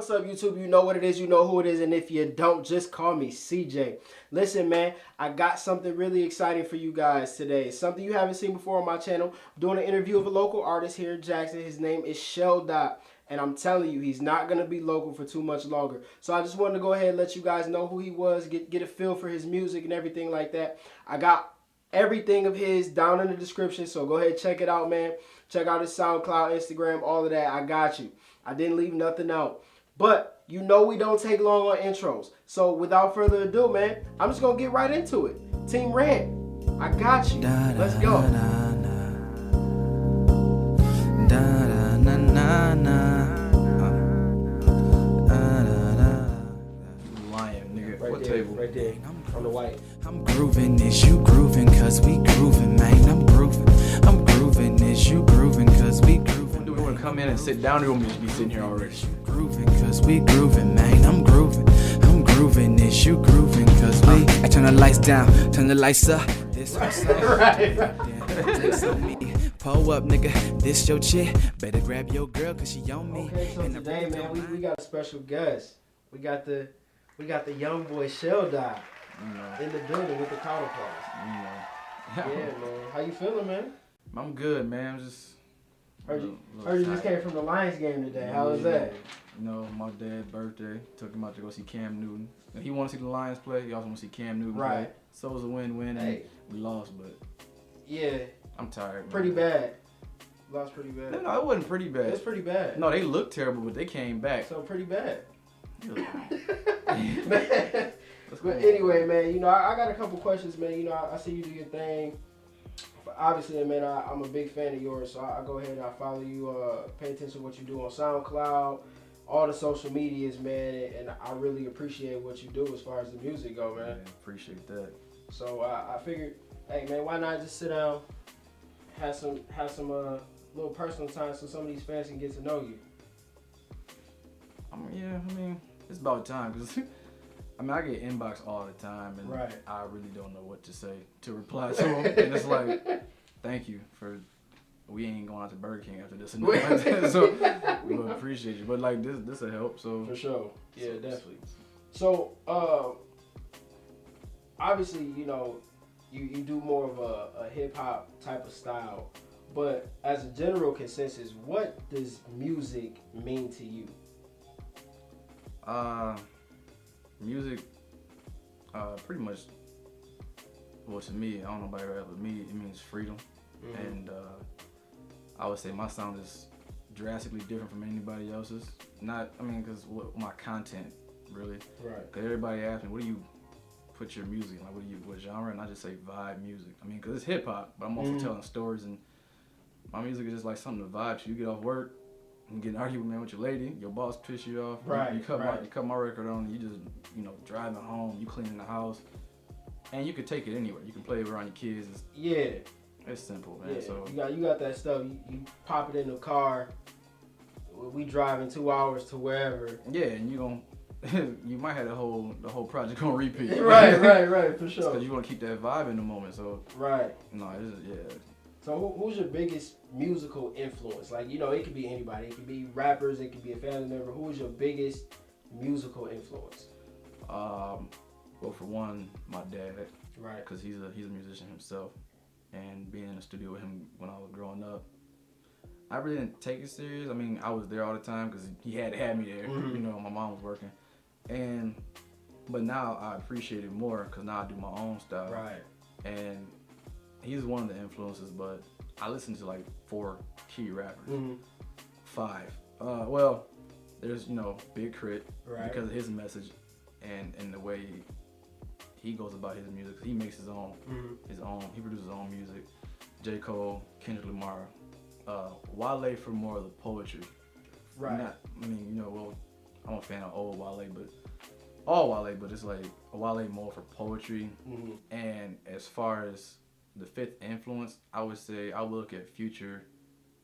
What's up, YouTube? You know what it is, you know who it is, and if you don't, just call me CJ. Listen, man, I got something really exciting for you guys today. It's something you haven't seen before on my channel. I'm doing an interview of a local artist here in Jackson. His name is Shel.Dott, and I'm telling you, he's not going to be local for too much longer. So I just wanted to go ahead and let you guys know who he was, get a feel for his music and everything like that. I got everything of his down in the description, so go ahead and check it out, man. Check out his SoundCloud, Instagram, all of that. I got you. I didn't leave nothing out. But you know we don't take long on intros. So without further ado, man, I'm just going to get right into it. Team Rant, I got you. Let's go. Lion, nigga. Right What there, table? right there, on the white. I'm grooving, is you grooving, cause we grooving, man. I'm grooving, is you grooving, cause we grooving. Do we want to come in and sit down, or do we want me to be sitting here already? Grooving, cause we grooving, man. I'm grooving, is you grooving, cause we. I turn the lights down, turn the lights up. This Right. Pull up, nigga. This your chick. Better grab your girl, cause she on me. Okay, so today, man, we got a special guest. We got the young boy Shel.Dott in the building with the counter class. Yeah, man. How you feeling, man? I'm good, man. I'm just. Heard you just came from the Lions game today. How was that? You know, my dad's birthday. Took him out to go see Cam Newton. And he wanted to see the Lions play. He also want to see Cam Newton play. So it was a win-win. Hey. And we lost, but Yeah, I'm tired. Man. pretty bad. Lost pretty bad. No, it wasn't pretty bad. It's pretty bad. No, they looked terrible, but they came back. So pretty bad. Man. But anyway, man, you know, I got a couple questions, man. You know, I see you do your thing. But obviously, man, I'm a big fan of yours, so I go ahead and I follow you, pay attention to what you do on SoundCloud, all the social medias, man, and I really appreciate what you do as far as the music go, man. Yeah, appreciate that. So I figured, hey, man, why not just sit down, have some little personal time so some of these fans can get to know you. I mean, it's about time, because I get inbox all the time, and I really don't know what to say to reply to them. And it's like, thank you for, we ain't going out to Burger King after this. And so we would appreciate you. But like this will help. So for sure, yeah, definitely. So obviously, you know, you do more of a hip hop type of style, but as a general consensus, what does music mean to you? Music, pretty much, well, to me, I don't know about everybody, but me, it means freedom. And I would say my sound is drastically different from anybody else's. Because my content, really. Right. Because everybody asks me, what do you put your music in? Like, what genre? And I just say vibe music. I mean, because it's hip hop, but I'm also telling stories, and my music is just like something to vibe to. You get off work, you get an argument with your lady, your boss piss you off. Right. You cut my record on, you just, driving home, you cleaning the house, and you can take it anywhere. You can play it around your kids. It's simple, man. Yeah. So you got that stuff. You pop it in the car. We driving 2 hours to wherever. Yeah, and you might have the whole project on repeat. Right, for sure. Because you want to keep that vibe in the moment. So no, it's. So who's your biggest musical influence? Like, it could be anybody. It could be rappers. It could be a family member. Who is your biggest musical influence? Well, for one, my dad. Right. Because he's a musician himself, and being in the studio with him when I was growing up, I really didn't take it serious. I mean, I was there all the time because he had to have me there. My mom was working, but now I appreciate it more because now I do my own style. Right. And he's one of the influences, but I listen to like 4 key rappers. 5. Well, there's Big Crit because of his message and the way he goes about his music. He makes his own. He produces his own music. J. Cole, Kendrick Lamar, Wale for more of the poetry. Right. I'm a fan of old Wale, but all Wale, but it's like Wale more for poetry. And as far as the 5th influence, I would say I would look at Future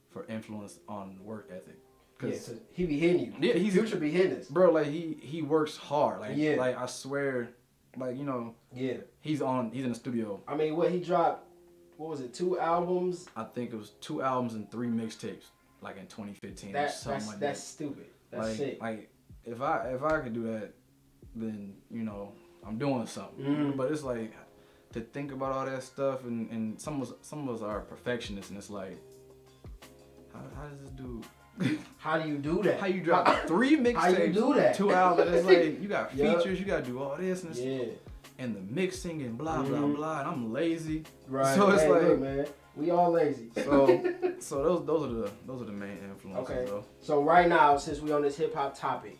for influence on work ethic. Cause he be hitting you. Yeah, Future be hitting us. Bro, like he works hard. Like I swear, like he's in the studio. I mean, he dropped? What was it? 2 albums? I think it was 2 albums and 3 mixtapes, like in 2015 or something like that. That's stupid. That's sick. Like if I could do that, then you know I'm doing something. But it's like to think about all that stuff, and some of us are perfectionists, and it's like, how does this dude? How do you do that? How you drop 3 mixtapes? How you do that? 2 albums. It's like you got features, you gotta do all this and and the mixing and blah blah blah. And I'm lazy, right? So it's like, look, man, we all lazy. So those are the main influences. Okay. Though. So right now, since we on this hip hop topic,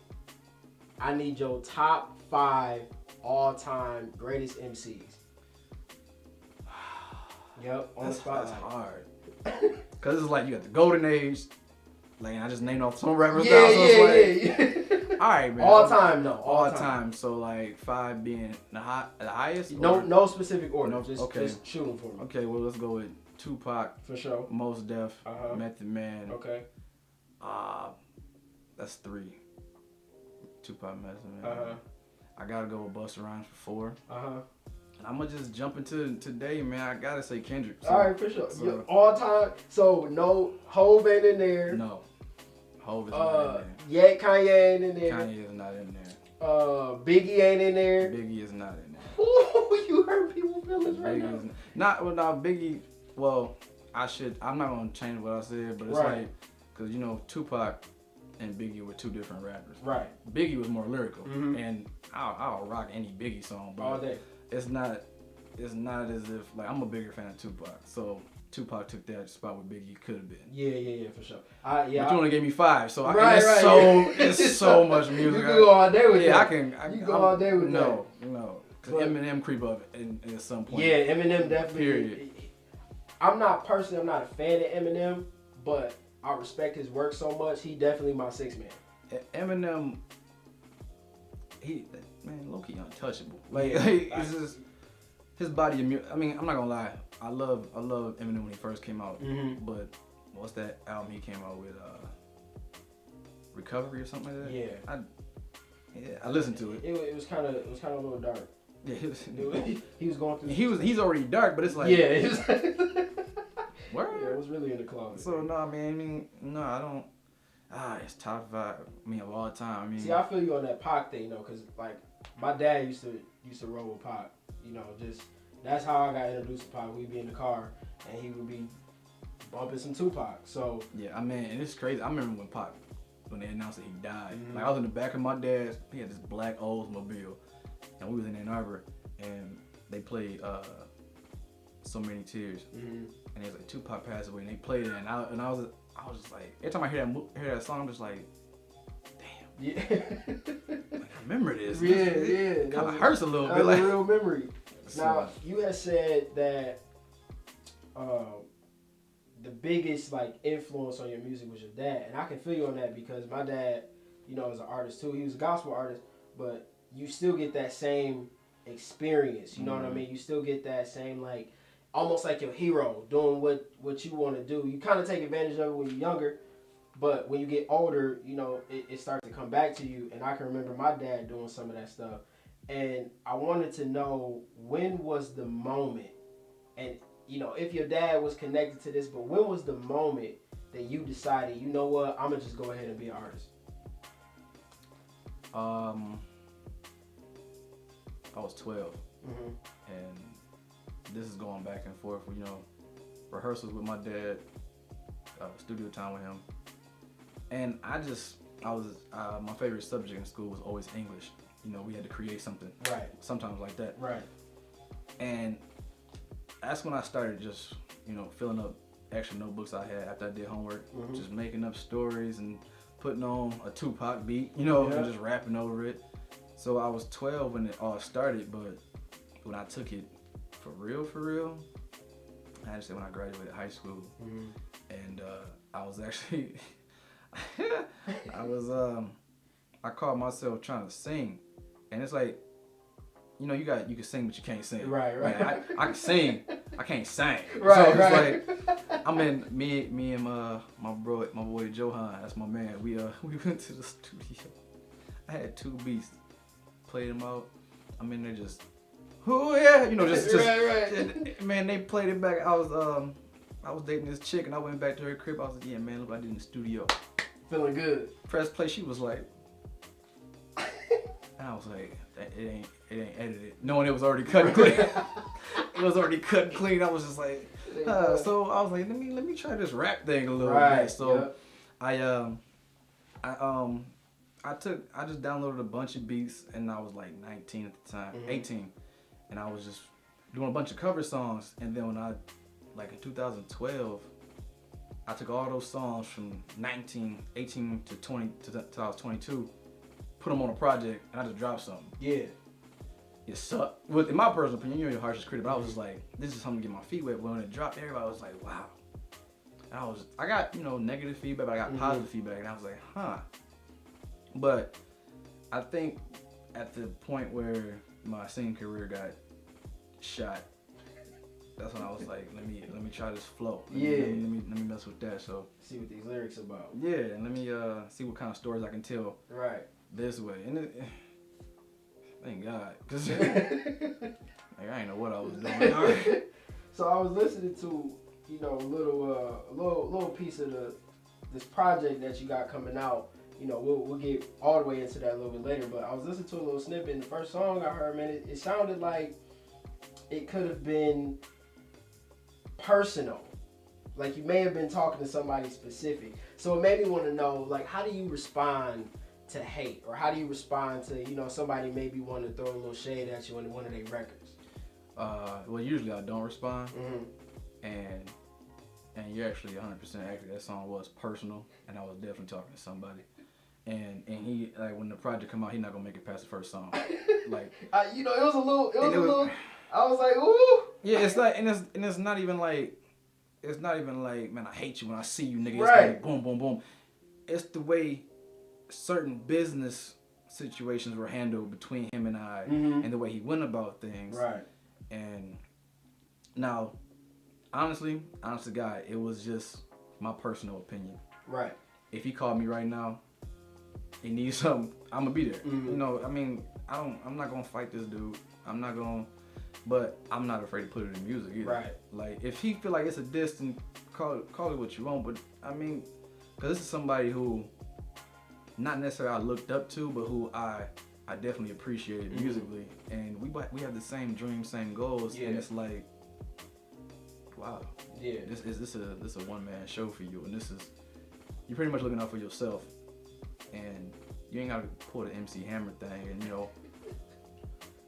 I need your top 5 all-time greatest MCs. Yep, on the spot. That's hard. Cause it's like you got the golden age. Like I just named off some rappers. Yeah. All right, man. All time though. All time. So like 5 being the highest. No specific order. No, just shoot them for me. Okay, well let's go with Tupac. For sure. Mos Def. Method Man. Okay. That's 3. Tupac, Method Man. I gotta go with Busta Rhymes for 4. And I'm gonna just jump into today, man. I gotta say Kendrick. So, all right, for sure. So, all time. So no Hov ain't in there. No. Hov is not in there. Yeah, Kanye ain't in there. Kanye is not in there. Biggie ain't in there. Biggie is not in there. Ooh, you hurt people's feelings right now. Biggie. Well, I'm not gonna change what I said, but it's like, cause you know Tupac and Biggie were 2 different rappers. Right. Biggie was more lyrical, and I'll rock any Biggie song, but all day. It's not as if like I'm a bigger fan of Tupac, so Tupac took that spot where Biggie could have been. Yeah, for sure. But you only gave me 5, so it's so much music. You can go all day with that. I can. You go all day with that. No, because Eminem creep up at some point. Yeah, Eminem definitely. Period. I'm not a fan of Eminem, but I respect his work so much. He definitely my 6th man. Eminem, low-key untouchable. It's just his body of music. I mean, I'm not gonna lie. I love Eminem when he first came out. But what's that album he came out with? Recovery or something like that. Yeah. I listened to it. It was kind of a little dark. Yeah, he was going through. He's already dark, but it's like word. Yeah, it was really in the closet. So I don't. It's top 5. Of all time. See, I feel you on that Pac thing, cause like my dad used to roll with Pac. Just that's how I got introduced to Pac. We'd be in the car and he would be bumping some Tupac. So yeah, and it's crazy. I remember when they announced that he died. Like I was in the back of my dad's. He had this black Oldsmobile, and we was in Ann Arbor, and they played So Many Tears, and it was like Tupac passed away, and they played it, and I was just like, every time I hear that song, I'm just like, damn. Yeah. Like, I remember this. Yeah. It kind of hurts a little bit. Like a real memory. Now, you had said that the biggest influence on your music was your dad, and I can feel you on that because my dad, is an artist too. He was a gospel artist, but you still get that same experience. You know what I mean? You still get that same almost like your hero doing what you want to do. You kind of take advantage of it when you're younger, but when you get older, it starts to come back to you. And I can remember my dad doing some of that stuff. And I wanted to know, when was the moment, and if your dad was connected to this, but when was the moment that you decided, you know what, I'm gonna just go ahead and be an artist? I was 12, and this is going back and forth. Rehearsals with my dad, studio time with him, and my favorite subject in school was always English. We had to create something. Right. Sometimes like that. Right. And that's when I started just, filling up extra notebooks I had after I did homework, just making up stories and putting on a Tupac beat, and just rapping over it. So I was 12 when it all started, but when I took it for real, I had to say when I graduated high school, and I was actually, I caught myself trying to sing, and it's like, you can sing, but you can't sing. Right. I can sing, I can't sing. Right. So it's like, I'm in me and my boy Johan, that's my man. We went to the studio. I had 2 beats, played them out. I'm in there just, just right. Man, they played it back. I was dating this chick, and I went back to her crib. I was like, yeah, man, look what I did in the studio. Feeling good. Press play. She was like, And I was like, it ain't edited. Knowing it was already cut and clean. It was already cut and clean. I was just like, so I was like, let me try this rap thing a little bit. So I just downloaded a bunch of beats, and I was like 19 at the time, 18, and I was just doing a bunch of cover songs. And then when in 2012, I took all those songs from 18 to 20 to I was 22, put them on a project, and I just dropped something. Yeah. It sucked. In my personal opinion, you're your harshest critic, but I was just like, this is something to get my feet wet. When it dropped, everybody was like, wow. And I got, negative feedback, but I got positive feedback, and I was like, huh. But I think at the point where my singing career got shot, that's when I was like, let me try this flow. Let me mess with that. So see what these lyrics about. Yeah, and let me see what kind of stories I can tell. Right. This way, and thank God, cause like, I didn't know what I was doing. So I was listening to a little piece of this project that you got coming out. We'll get all the way into that a little bit later, but I was listening to a little snippet, and the first song I heard, man, it sounded like it could have been personal. Like you may have been talking to somebody specific. So it made me want to know, like, how do you respond to hate? Or how do you respond to, somebody maybe want to throw a little shade at you on one of their records? Well, usually I don't respond. And you're actually 100% accurate. That song was personal, and I was definitely talking to somebody. And he, like, when the project come out, he's not gonna make it past the first song. Like, it was a little. I was like, ooh. Yeah, it's like, and it's not even like, man, I hate you when I see you, nigga. It's right. Like, boom, boom, boom. It's the way certain business situations were handled between him and I, and the way he went about things. Right. And now, honestly, God, it was just my personal opinion. Right. If he called me right now, he needs something, I'm gonna be there. I'm not gonna fight this dude. But I'm not afraid to put it in music either. Right. Like, if he feel like it's a diss, then call it what you want. But I mean, because this is somebody who, not necessarily I looked up to, but who I definitely appreciated musically, and we have the same dreams, same goals, and it's like, wow, this is a one man show for you, and you're pretty much looking out for yourself, and you ain't gotta pull the MC Hammer thing and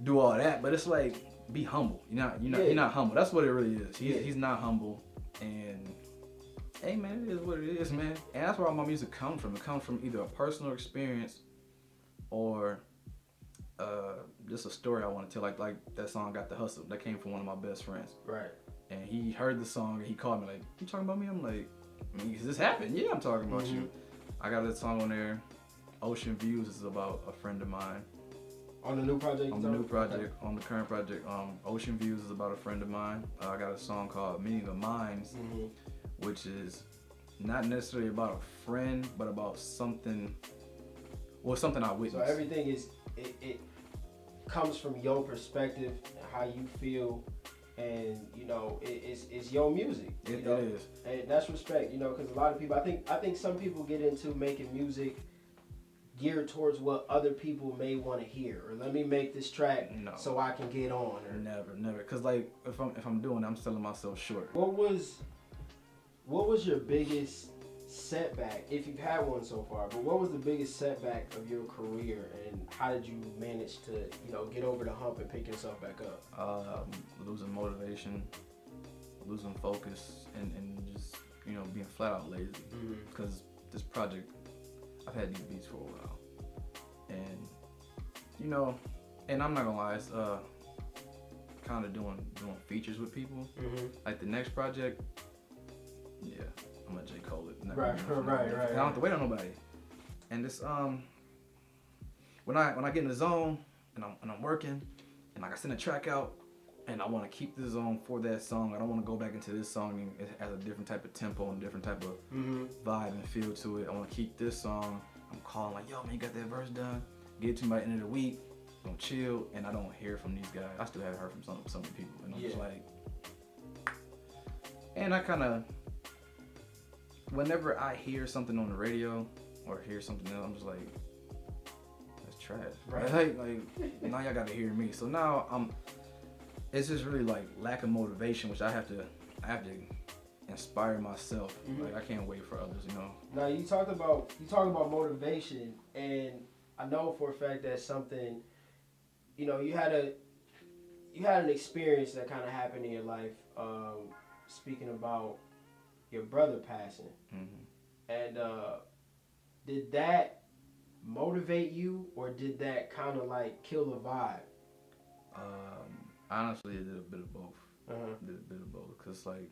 do all that, but it's like, be humble. You're not humble. That's what it really is. He's not humble, and hey man, it is what it is, man. And that's where all my music comes from. It comes from either a personal experience or just a story I want to tell. Like that song "Got the Hustle." That came from one of my best friends. Right. And he heard the song and he called me like, "You talking about me?" I'm like, "This happened. Yeah, I'm talking about you." I got that song on there. Ocean Views is about a friend of mine. On the new project? On the new project, on the current project. Ocean Views is about a friend of mine. I got a song called Meaning of Minds, which is not necessarily about a friend, but about something I witnessed. So everything it comes from your perspective and how you feel, and it's your music. It is. And that's respect, because a lot of people, I think some people get into making music geared towards what other people may want to hear, or let me make this track so I can get on. Or never, because like if I'm doing it, I'm selling myself short. What was your biggest setback, if you've had one so far? But what was the biggest setback of your career, and how did you manage to get over the hump and pick yourself back up? Losing motivation, losing focus, and just being flat out lazy. Because this project, I've had these beats for a while, and and I'm not gonna lie, it's kind of doing features with people. Like the next project, I'm gonna J. Cole it. Right. I don't have to wait on nobody. And this when I get in the zone and I'm working, and like I send a track out, and I want to keep the zone for that song. I don't want to go back into this song and it has a different type of tempo and different type of vibe and feel to it. I want to keep this song. I'm calling like, yo man, you got that verse done? Get it to me by the end of the week. I'm chill, and I don't hear from these guys. I still haven't heard from some people, and I'm just like, and I kind of, whenever I hear something on the radio or hear something else, I'm just like, let's trash. Right. Like now y'all got to hear me. So now it's just really like lack of motivation, which I have to inspire myself. Mm-hmm. Like I can't wait for others, you know. Now you talked about motivation, and I know for a fact that's something, you know, you had an experience that kind of happened in your life. Speaking about your brother passing, and did that motivate you, or did that kind of like kill the vibe? Honestly, it did a bit of both. Uh-huh. Cause like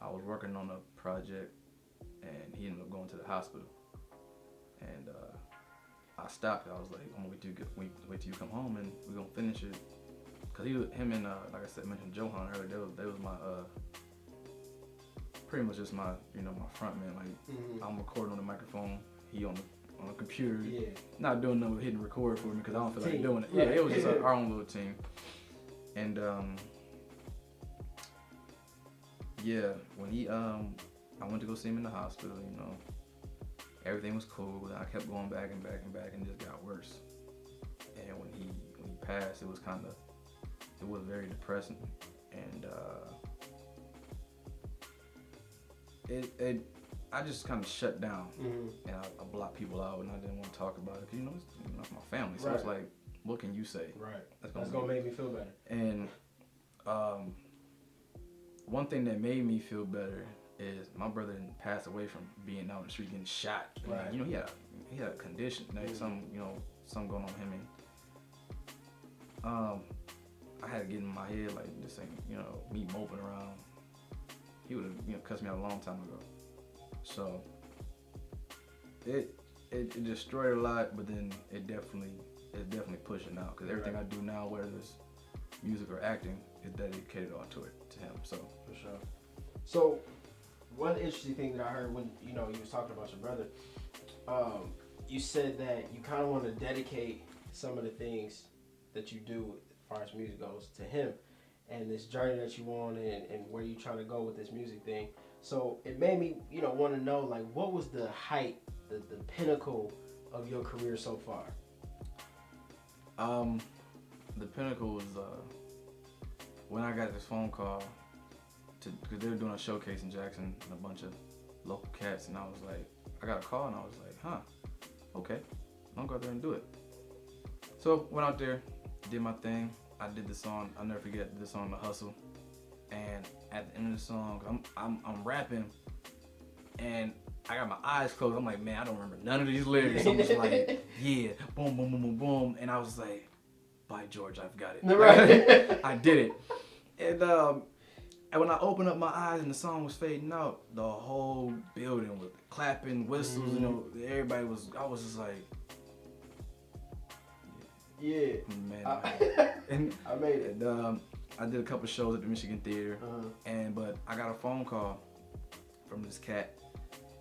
I was working on a project, and he ended up going to the hospital, and I stopped. I was like, I'm gonna wait till you come home, and we're gonna finish it. Cause him and like I said, mentioned Johan earlier. They was my pretty much just my my front man. Like I'm recording on the microphone, he on the computer, not doing nothing but hitting record for me because I don't feel like doing it. Yeah, it was just our own little team. And when he I went to go see him in the hospital, you know, everything was cool. And I kept going back and it just got worse. And when he passed, it was very depressing, and I just kind of shut down, and I blocked people out, and I didn't want to talk about it, because it's my family, so it's like, what can you say? Right. That's gonna make me feel better. And one thing that made me feel better is my brother didn't pass away from being out in the street getting shot. Right. And, he had a condition, like something going on with him, and I had to get in my head like this ain't me moping around. He would have cussed me out a long time ago. So it destroyed a lot, but then it's definitely pushing out, because everything I do now, whether it's music or acting, is dedicated all to him. So for sure. So one interesting thing that I heard when you was talking about your brother, you said that you kind of want to dedicate some of the things that you do as far as music goes to him, and this journey that you on, and where you trying to go with this music thing. So it made me want to know, like, what was the height, the pinnacle of your career so far? The pinnacle was when I got this phone call because they were doing a showcase in Jackson and a bunch of local cats, and I was like, I got a call, and I was like, huh, okay, I'll go out there and do it. So went out there, did my thing. I did the song. I'll never forget the song, The Hustle. And at the end of the song, I'm rapping, and I got my eyes closed. I'm like, man, I don't remember none of these lyrics. I'm just like, yeah, boom, boom, boom, boom, boom. And I was like, by George, I've got it. Right. I did it. And when I opened up my eyes and the song was fading out, the whole building was clapping, whistles, everybody was, I was just like, yeah, man. I made it. And I did a couple shows at the Michigan Theater, but I got a phone call from this cat,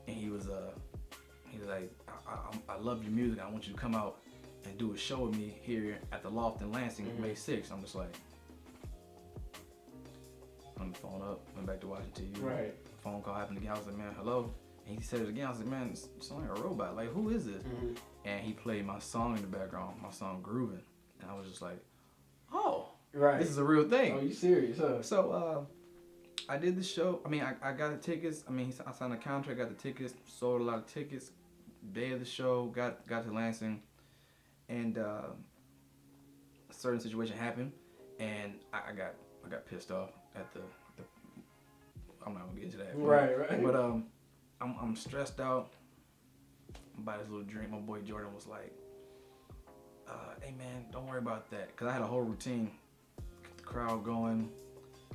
and he was like, I love your music. I want you to come out and do a show with me here at the Loft in Lansing, May 6th. I'm just like, hung the phone up, went back to watching TV. Right. Phone call happened again. I was like, man, hello. And he said it again. I was like, man, it's like a robot. Like, who is this? And he played my song in the background, my song Groovin'. And I was just like, oh, right, this is a real thing. Oh, you serious, huh? So I did the show. I mean, I got the tickets. I mean, I signed a contract, got the tickets, sold a lot of tickets. Day of the show, got to Lansing, and a certain situation happened, and I got pissed off at the I'm not gonna get into that. Right. But I'm stressed out. I'm by this little drink. My boy Jordan was like, hey man, don't worry about that. Because I had a whole routine. Get the crowd going.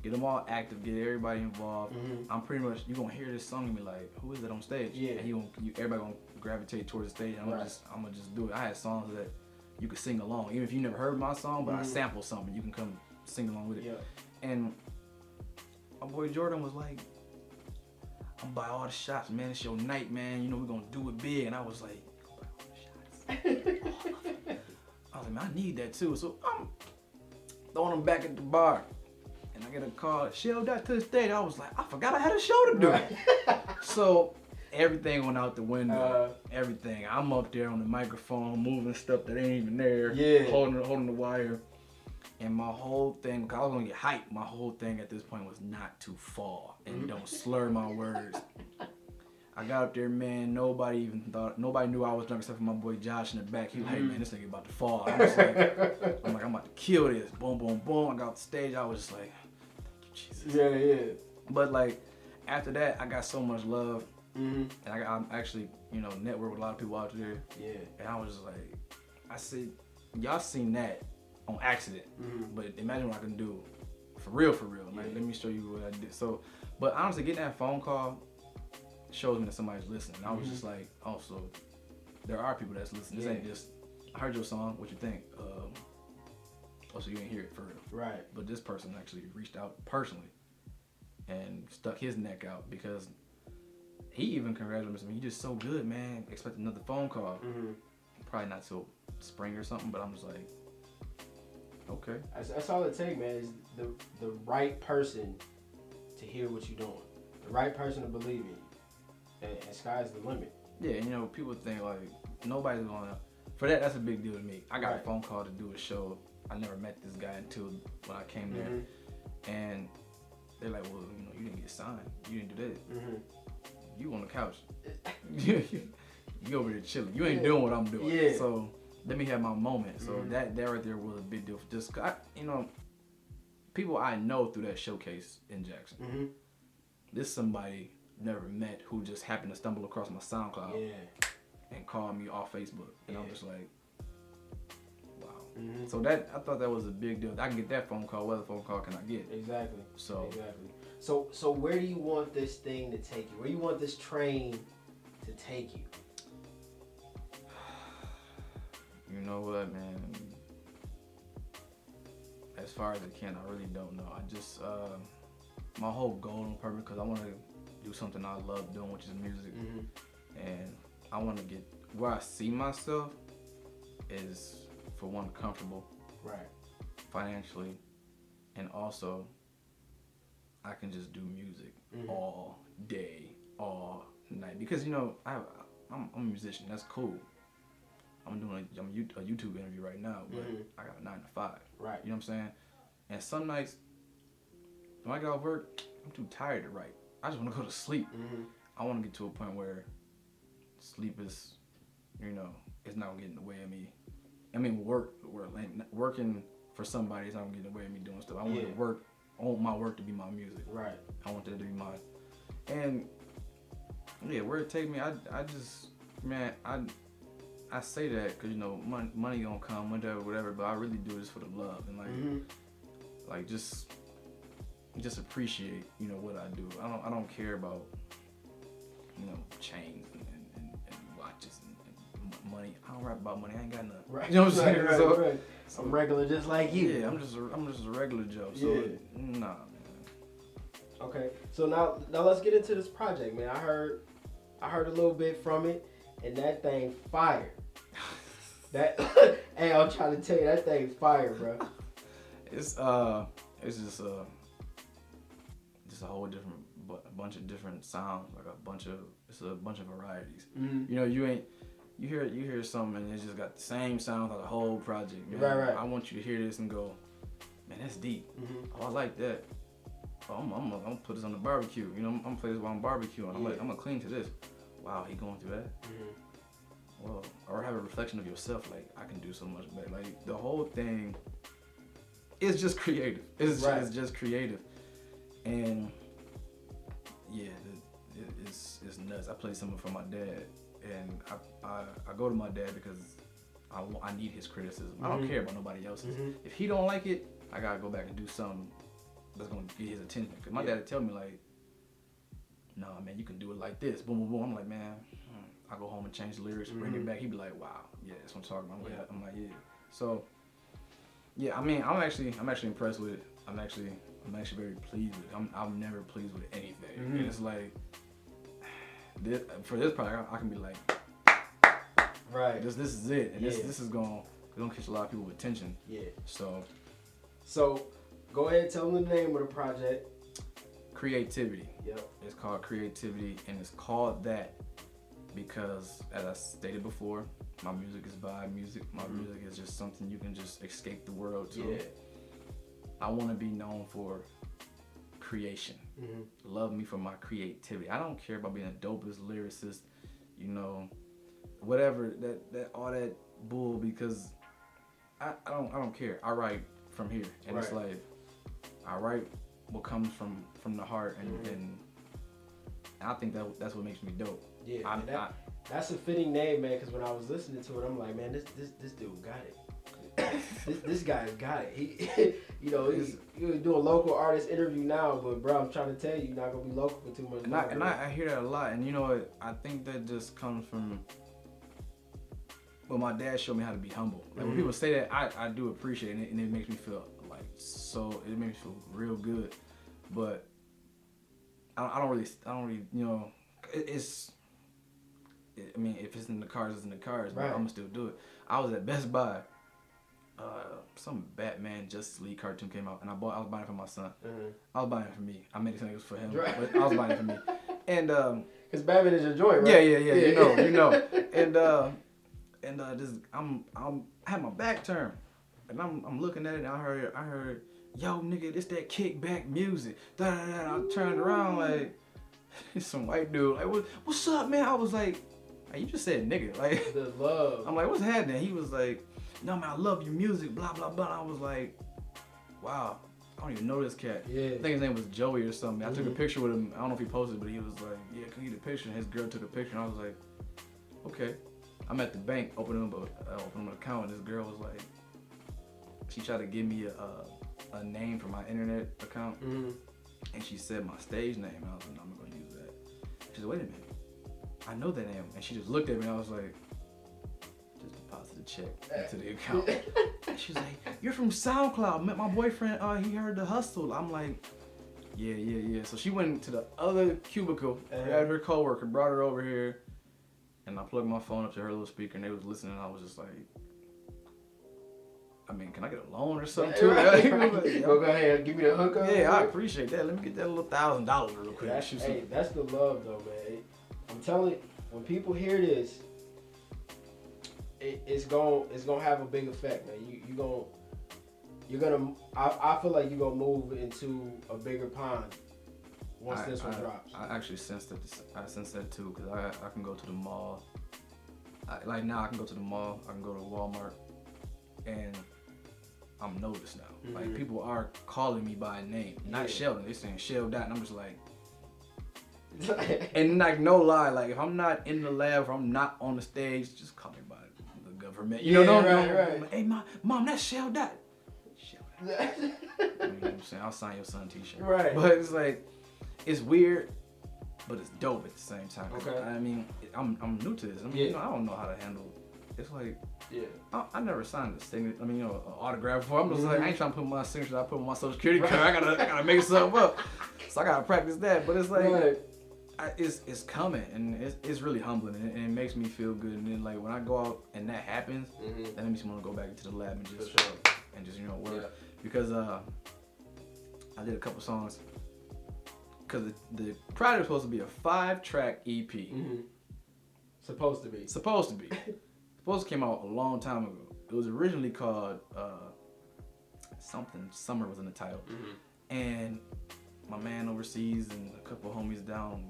Get them all active. Get everybody involved. I'm pretty much, you're going to hear this song and be like, who is it on stage? Yeah. And everybody going to gravitate towards the stage. And I'm going to just do it. I had songs that you could sing along. Even if you never heard my song, but I sampled something. You can come sing along with it. Yeah. And my boy Jordan was like, I'm buy all the shots, man. It's your night, man. We're going to do it big. And I was like, buy all the shots. I was like, man, I need that too. So I'm throwing them back at the bar. And I get a call, Shel.Dott to the stage. I was like, I forgot I had a show to do. Right. So everything went out the window. Everything. I'm up there on the microphone, moving stuff that ain't even there. Yeah. Holding the wire. And my whole thing, cause I was gonna get hyped. My whole thing at this point was not to fall and don't slur my words. I got up there, man. Nobody knew I was drunk except for my boy Josh in the back. He was like, hey, man, this nigga about to fall. I'm about to kill this. Boom, boom, boom. I got off the stage. I was just like, thank you, Jesus. Yeah. But like after that, I got so much love, and I'm actually, network with a lot of people out there. Yeah. And I was just like, I said, y'all seen that on accident, but imagine what I can do for real. Like, let me show you what I did. So, but honestly, getting that phone call shows me that somebody's listening. I was just like, oh, so there are people that's listening. This ain't just, I heard your song, what you think? So you didn't hear it for real. Right. But this person actually reached out personally and stuck his neck out because he even congratulated me. You just so good, man. Expect another phone call. Probably not till spring or something, but I'm just like, okay. That's all it takes, man, is the right person to hear what you're doing. The right person to believe in you. And sky's the limit. Yeah, people think like nobody's gonna. For that's a big deal to me. I got a phone call to do a show. I never met this guy until when I came there, and they're like, "Well, you didn't get signed. You didn't do that. You on the couch. you over there chilling. You ain't doing what I'm doing. Yeah. So let me have my moment." So that right there was a big deal. Just people I know through that showcase in Jackson. This somebody never met who just happened to stumble across my SoundCloud and called me off Facebook, and I'm just like, wow. So I thought that was a big deal. I can get that phone call. What other phone call can I get? Exactly. So where do you want this thing to take you? Where do you want this train to take you? You know what, man? As far as it can, I really don't know. I just my whole goal and purpose, because I want to do something I love doing, which is music, and I want to get where I see myself is, for one, comfortable, right, financially, and also I can just do music all day, all night, because I'm a musician. That's cool. I'm doing a YouTube interview right now, but I got a 9 to 5. Right. You know what I'm saying? And some nights when I get off work, I'm too tired to write. I just want to go to sleep. I want to get to a point where sleep is, it's not gonna get in the way of me. I mean, working for somebody is not gonna get in the way of me doing stuff. I want I want my work to be my music. Right. I want that to be mine. And where it take me, I just, man, I say that because money gonna come, whatever. But I really do this for the love and like just appreciate what I do. I don't care about chains and watches and money. I don't rap about money. I ain't got nothing. Right. You know what I'm saying? Right. So I'm regular, just like you. Yeah, I'm just a regular Joe. So nah, man. Okay, so now let's get into this project, man. I heard a little bit from it, and that thing fire. Hey, I'm trying to tell you, that thing fire, bro. It's just a whole different, a bunch of different sounds, like it's a bunch of varieties. You hear something and it's just got the same sound like the whole project. Man. Right. I want you to hear this and go, man, that's deep. Oh, I like that. Oh, I'm gonna put this on the barbecue. I'm gonna play this while I'm barbecuing. I'm gonna clean to this. Wow, he going through that. Well, or have a reflection of yourself. Like, I can do so much better. Like, the whole thing is just creative. It's just creative. And it's nuts. I played something for my dad, and I go to my dad because I need his criticism. I don't care about nobody else's. If he don't like it, I gotta go back and do something that's gonna get his attention. Cause my dad would tell me like, "Nah, man, you can do it like this." Boom, boom, boom. I'm like, man, I go home and change the lyrics, bring it back. He'd be like, "Wow, yeah, that's what I'm talking about." I'm like, yeah. So, yeah, I mean, I'm actually impressed with it. I'm actually very pleased with it. I'm never pleased with anything. And it's like, for this project, I can be like, right, this is it, and this is gonna catch a lot of people's attention. Yeah. So, go ahead, tell them the name of the project. creativity. Yep. It's called creativity, and it's called that because, as I stated before, my music is vibe music. My music is just something you can just escape the world to. Yeah. I want to be known for creation. Love me for my creativity. I don't care about being the dopest lyricist, you know, whatever that all that bull, because I don't care. I write from here, and it's like I write what comes from the heart, and I think that's what makes me dope. Yeah, that's a fitting name, man. Because when I was listening to it, I'm like, man, this dude got it. this guy's got it. He, you know, he's doing a local artist interview now, but bro, I'm trying to tell you, you're not gonna be local for too much. And I hear that a lot, and you know what? I think that just comes from. Well, my dad showed me how to be humble. Like when people say that, I do appreciate it, and it makes me feel like it makes me feel real good. But I don't really, you know, I mean, if it's in the cars, it's in the cars. But I'm gonna still do it. I was at Best Buy. Some Batman Justice League cartoon came out, and I was buying it for my son. I was buying it for me. I made it sound like it was for him, but I was buying it for me. And because Batman is your joint, right? Yeah. You know. And I had my back turned, and I'm looking at it, and I heard, yo nigga, this that kickback music. I turned around like, it's some white dude. Like, what's up, man? I was like, hey, you just said nigga. Like, the love. I'm like, what's happening? He was like, no man, I love your music, blah blah blah. I was like, wow, I don't even know this cat. Yeah. I think his name was Joey or something. I took a picture with him. I don't know if he posted, but he was like, yeah, can you get a picture? And his girl took a picture, and I was like, okay. I'm at the bank opening up an account, and this girl was like, she tried to give me a name for my internet account, and she said my stage name, and I was like, no, I'm not gonna use that. She said, wait a minute, I know that name, and she just looked at me, and I was like, just deposit a check into the account. And she was like, you're from SoundCloud. Met my boyfriend, he heard the hustle. I'm like, yeah. So she went to the other cubicle, grabbed her coworker, brought her over here. And I plugged my phone up to her little speaker, and they was listening, and I was just like, I mean, can I get a loan or something too? Right. Go ahead, give me the hookup. Yeah, I appreciate that. Let me get that little $1,000 real quick. That's the love though, man. I'm telling you, when people hear this, it's gonna have a big effect, man. I feel like you're gonna move into a bigger pond. Once this one drops. I actually sense that too, because I can go to the mall. Like now I can go to the mall, I can go to Walmart, and I'm noticed now. Like people are calling me by name, not Sheldon. They're saying Shel.Dott, and I'm just like, and like no lie, like if I'm not in the lab or I'm not on the stage, just call me by the government. You know, right. Like, hey mom, that's Shel.Dott. You know what I'm saying? I'll sign your son t-shirt. Right. But it's like, it's weird, but it's dope at the same time. Okay. I mean, I'm new to this. I mean, you know, I don't know how to handle. It's like, I never signed a signature. I mean, you know, an autograph before. I'm just like, I ain't trying to put my signature. I put my social security card. I gotta make something up. So I gotta practice that. But it's like, it's coming, and it's really humbling, and it makes me feel good. And then like when I go out and that happens, that makes me want to go back into the lab and just you know work. Yeah. Because I did a couple songs. Because the project was supposed to be a 5-track EP. Supposed to be. Supposed to came out a long time ago. It was originally called something. Summer was in the title. And my man overseas and a couple homies down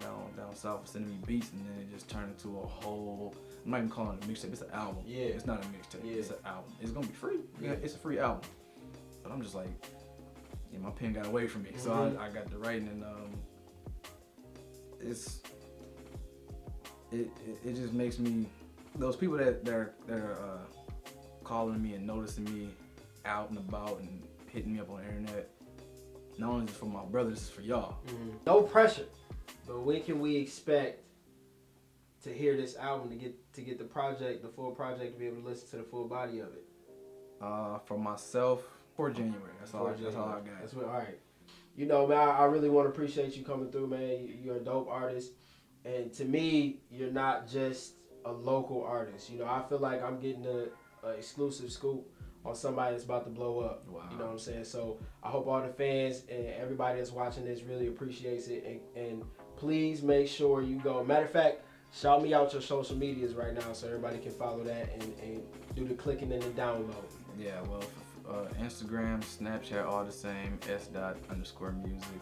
south were sending me beats, and then it just turned into a whole. I'm not even calling it a mixtape. It's an album. Yeah. It's not a mixtape. Yeah. It's an album. It's gonna be free. Yeah. It's a free album. But I'm just like, yeah, my pen got away from me, so I got the writing, and it just makes me, those people that are calling me and noticing me out and about and hitting me up on the internet, not only just for my brothers, it's for y'all. No pressure, but when can we expect to hear this album, to get the full project, to be able to listen to the full body of it? For myself, for January. That's all I got. All right. You know, man, I really want to appreciate you coming through, man. You're a dope artist. And to me, you're not just a local artist. You know, I feel like I'm getting an exclusive scoop on somebody that's about to blow up. Wow. You know what I'm saying? So I hope all the fans and everybody that's watching this really appreciates it. And please make sure you go. Matter of fact, shout me out your social medias right now so everybody can follow that and do the clicking and the download. Yeah, well, Instagram, Snapchat, all the same, S._music.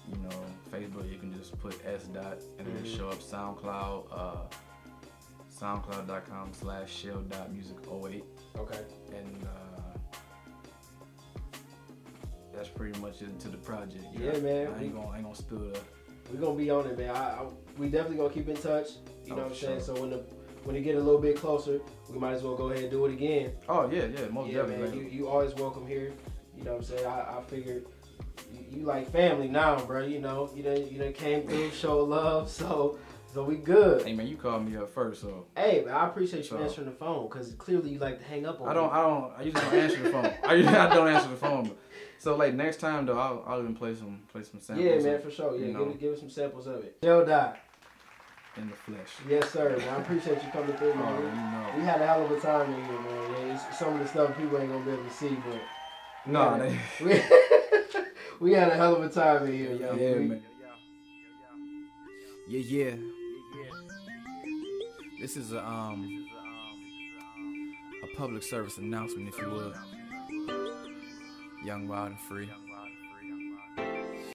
You know, Facebook, you can just put S.Dott and then show up SoundCloud, SoundCloud.com/Shel.Dott music 08. Okay. And that's pretty much it to the project. Yeah, man. I ain't gonna spill the. We're gonna be on it, man. We definitely gonna keep in touch. You know what I'm saying? Sure. So when it get a little bit closer, we might as well go ahead and do it again. Oh yeah, most definitely. Man, you always welcome here. You know what I'm saying? I figured you like family now, bro. You know, you done came through, show love, so we good. Hey man, you called me up first, so. Hey man, I appreciate you answering the phone because clearly you like to hang up on me. I usually don't answer the phone. I don't answer the phone. But, so like next time though, I'll even play some samples. Yeah, man, for sure. Yeah, give us some samples of it. Shel.Dott. In the flesh. Yes, sir. Man, I appreciate you coming through, man. We had a hell of a time in here, man. Yeah, it's some of the stuff people ain't gonna be able to see, but we had a hell of a time in here, yo. Yeah, man. Yeah. This is a public service announcement, if you would. Young, wild, and free.